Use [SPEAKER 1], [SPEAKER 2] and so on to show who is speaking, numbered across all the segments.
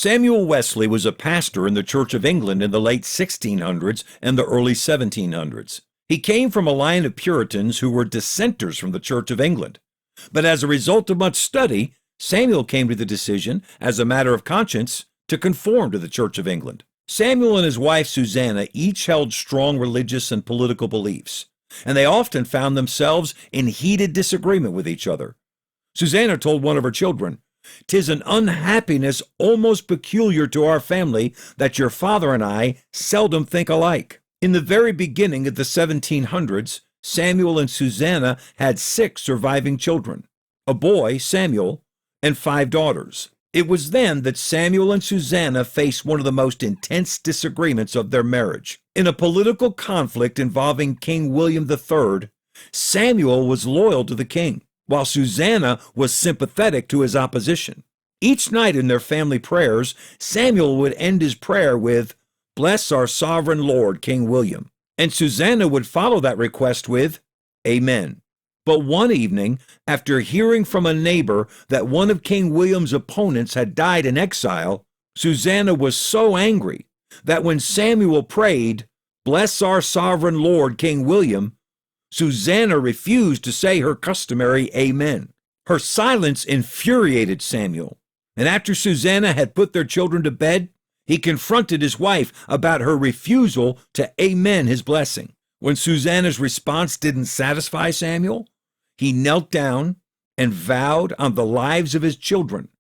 [SPEAKER 1] Samuel Wesley was a pastor in the Church of England in the late 1600s and the early 1700s. He came from a line of Puritans who were dissenters from the Church of England. But as a result of much study, Samuel came to the decision, as a matter of conscience, to conform to the Church of England. Samuel and his wife Susanna each held strong religious and political beliefs, and they often found themselves in heated disagreement with each other. Susanna told one of her children, "'Tis an unhappiness almost peculiar to our family that your father and I seldom think alike." In the very beginning of the 1700s, Samuel and Susanna had 6 surviving children, a boy, Samuel, and 5 daughters. It was then that Samuel and Susanna faced one of the most intense disagreements of their marriage. In a political conflict involving King William III, Samuel was loyal to the king, while Susanna was sympathetic to his opposition. Each night in their family prayers, Samuel would end his prayer with, "Bless our sovereign Lord, King William." And Susanna would follow that request with, "Amen." But one evening, after hearing from a neighbor that one of King William's opponents had died in exile, Susanna was so angry that when Samuel prayed, "Bless our sovereign Lord, King William," Susanna refused to say her customary amen. Her silence infuriated Samuel, and after Susanna had put their children to bed, he confronted his wife about her refusal to amen his blessing. When Susanna's response didn't satisfy Samuel, he knelt down and vowed on the lives of his children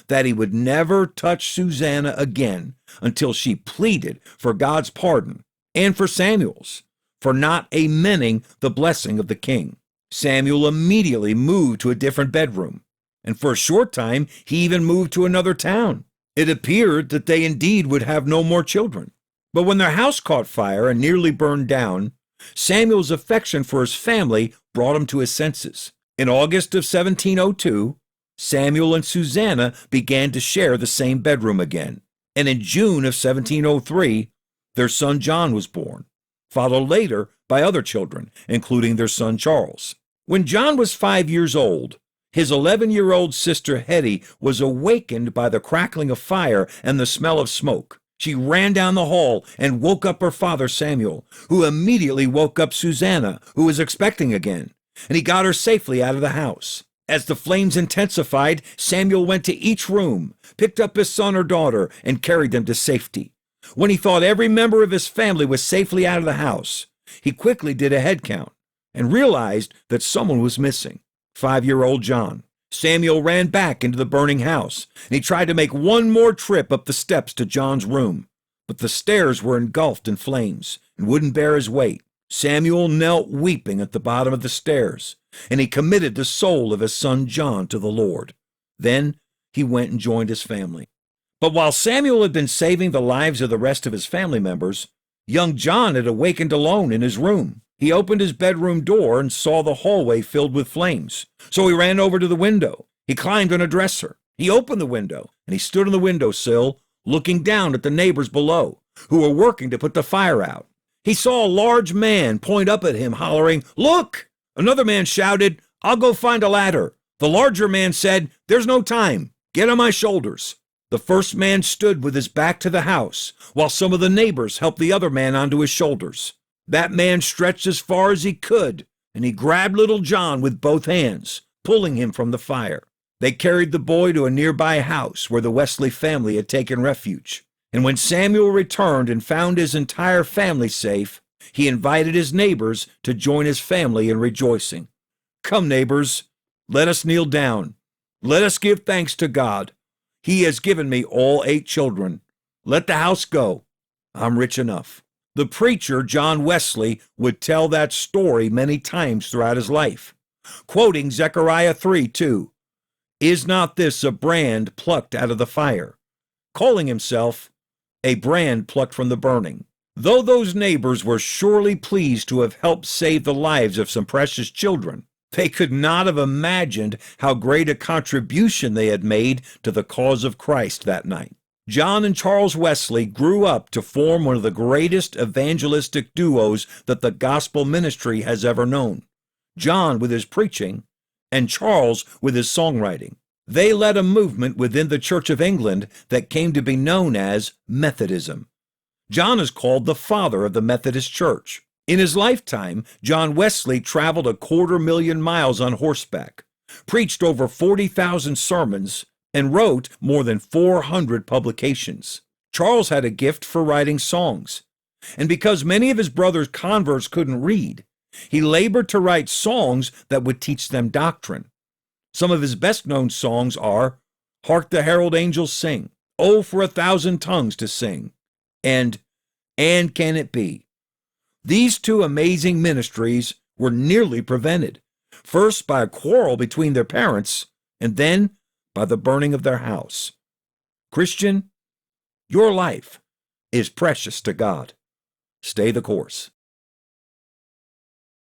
[SPEAKER 1] that he would never touch Susanna again until she pleaded for God's pardon and for Samuel's for not amening the blessing of the king. Samuel immediately moved to a different bedroom, and for a short time he even moved to another town. It appeared that they indeed would have no more children. But when their house caught fire and nearly burned down, Samuel's affection for his family brought him to his senses. In August of 1702, Samuel and Susanna began to share the same bedroom again, and in June of 1703, their son John was born, followed later by other children, including their son Charles. When John was 5 years old, his 11-year-old sister Hetty was awakened by the crackling of fire and the smell of smoke. She ran down the hall and woke up her father Samuel, who immediately woke up Susanna, who was expecting again, and he got her safely out of the house. As the flames intensified, Samuel went to each room, picked up his son or daughter, and carried them to safety. When he thought every member of his family was safely out of the house, he quickly did a head count and realized that someone was missing: 5-year-old John. Samuel ran back into the burning house, and he tried to make one more trip up the steps to John's room, but the stairs were engulfed in flames and wouldn't bear his weight. Samuel knelt weeping at the bottom of the stairs, and he committed the soul of his son John to the Lord. Then he went and joined his family. But while Samuel had been saving the lives of the rest of his family members, young John had awakened alone in his room. He opened his bedroom door and saw the hallway filled with flames. So he ran over to the window. He climbed on a dresser. He opened the window, and he stood on the windowsill, looking down at the neighbors below, who were working to put the fire out. He saw a large man point up at him, hollering, "Look!" Another man shouted, "I'll go find a ladder." The larger man said, "There's no time. Get on my shoulders." The first man stood with his back to the house, while some of the neighbors helped the other man onto his shoulders. That man stretched as far as he could, and he grabbed little John with both hands, pulling him from the fire. They carried the boy to a nearby house where the Wesley family had taken refuge. And when Samuel returned and found his entire family safe, he invited his neighbors to join his family in rejoicing. "Come, neighbors, let us kneel down. Let us give thanks to God. He has given me all 8 children. Let the house go. I'm rich enough." The preacher, John Wesley, would tell that story many times throughout his life, quoting Zechariah 3:2, "Is not this a brand plucked out of the fire?" calling himself a brand plucked from the burning. Though those neighbors were surely pleased to have helped save the lives of some precious children, they could not have imagined how great a contribution they had made to the cause of Christ that night. John and Charles Wesley grew up to form one of the greatest evangelistic duos that the gospel ministry has ever known. John with his preaching, and Charles with his songwriting. They led a movement within the Church of England that came to be known as Methodism. John is called the father of the Methodist Church. In his lifetime, John Wesley traveled 250,000 miles on horseback, preached over 40,000 sermons, and wrote more than 400 publications. Charles had a gift for writing songs, and because many of his brother's converts couldn't read, he labored to write songs that would teach them doctrine. Some of his best-known songs are Hark the Herald Angels Sing, Oh, for 1,000 Tongues to Sing, and Can It Be? These two amazing ministries were nearly prevented, first by a quarrel between their parents, and then by the burning of their house. Christian, your life is precious to God. Stay the course.